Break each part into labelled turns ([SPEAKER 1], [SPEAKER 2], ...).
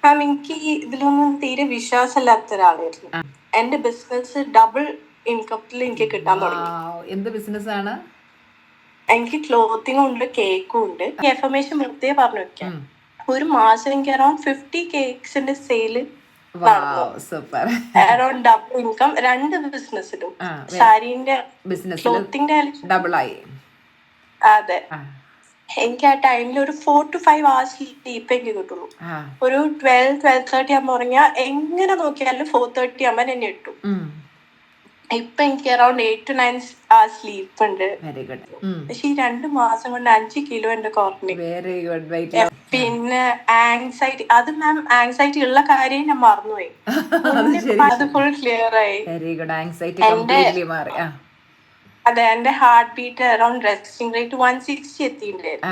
[SPEAKER 1] മാം എനിക്ക് ഇതിലൊന്നും തീരെ വിശ്വാസമില്ലാത്ത ഒരാളായിരുന്നു. എന്റെ ബിസിനസ് ഡബിൾ ഇൻകത്തിൽ എനിക്ക് കിട്ടാൻ തുടങ്ങി.
[SPEAKER 2] എന്ത് ബിസിനസ്സാണ്?
[SPEAKER 1] എനിക്ക് ക്ലോത്തിങ് ഉണ്ട്, കേക്കും ഉണ്ട്. ഇൻഫർമേഷൻ വെറുതെ പറഞ്ഞു വെക്കാം. ഒരു മാസം എനിക്ക് അറൌണ്ട് 50 കേക്സിന്റെ സെയില് അറൌണ്ട് ഡബിൾ ഇൻകം 2 ബിസിനസ്സിലും. സാരിന്റെ ക്ലോത്തിങ്ങിന്റെ
[SPEAKER 2] ഡബിൾ ആയി.
[SPEAKER 1] അതെ. എനിക്ക് ആ ടൈമിൽ ഒരു 4 to 5 hours സ്ലീപ്പ് എനിക്ക് കിട്ടുള്ളൂ. ഒരു 12:30 ആകുമ്പോൾ ഉറങ്ങിയാൽ എങ്ങനെ നോക്കിയാലും 4:30 ആകുമ്പോൾ എന്നെ ഇട്ടു. ഇപ്പൊ എനിക്ക് അറൌണ്ട് 8 to 9 hours സ്ലീപ്പ് ഉണ്ട്. പക്ഷെ ഈ 2 മാസം കൊണ്ട് 5 കിലോ എന്റെ കുറഞ്ഞു. പിന്നെ ആങ്സൈറ്റി, അത് മാം ആങ്സൈറ്റി ഉള്ള കാര്യം ഞാൻ മറന്നുപോയി. അത് ഫുൾ ക്ലിയർ ആയി. അതെ, എന്റെ heart beat around resting rate 160 എത്തിയിട്ടുണ്ടായിരുന്നു.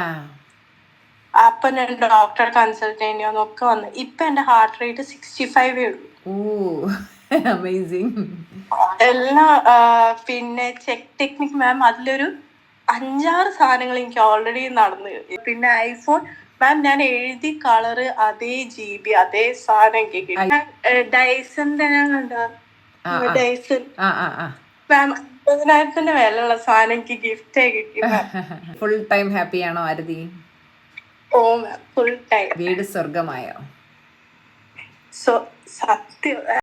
[SPEAKER 1] അപ്പൊ ഞാൻ ഡോക്ടറെ കൺസൾട്ട് ചെയ്യുന്നൊക്കെ വന്നു. ഇപ്പൊ എന്റെ ഹാർട്ട് റേറ്റ് 65 ഉള്ളൂ. എല്ലാം. പിന്നെ ചെക്ക് ടെക്നിക് മാം, അതിലൊരു 5-6 സാധനങ്ങൾ എനിക്ക് ഓൾറെഡി നടന്നു. പിന്നെ ഐഫോൺ മാം, ഞാൻ എഴുതി കളറ് അതേ GB അതേ സാധനം എനിക്ക് കിട്ടി. ഡൈസന്റെ ഞാൻ കണ്ട ഡൈസൺ മാം 50,000 വിലയുള്ള സാധനം എനിക്ക് ഗിഫ്റ്റ് ആയി കിട്ടി.
[SPEAKER 2] ഫുൾ ടൈം ഹാപ്പിയാണോ ആരതി?
[SPEAKER 1] ഓ മാം, ഫുൾ ടൈം.
[SPEAKER 2] വീട് സ്വർഗമായോ?
[SPEAKER 1] സത്യം.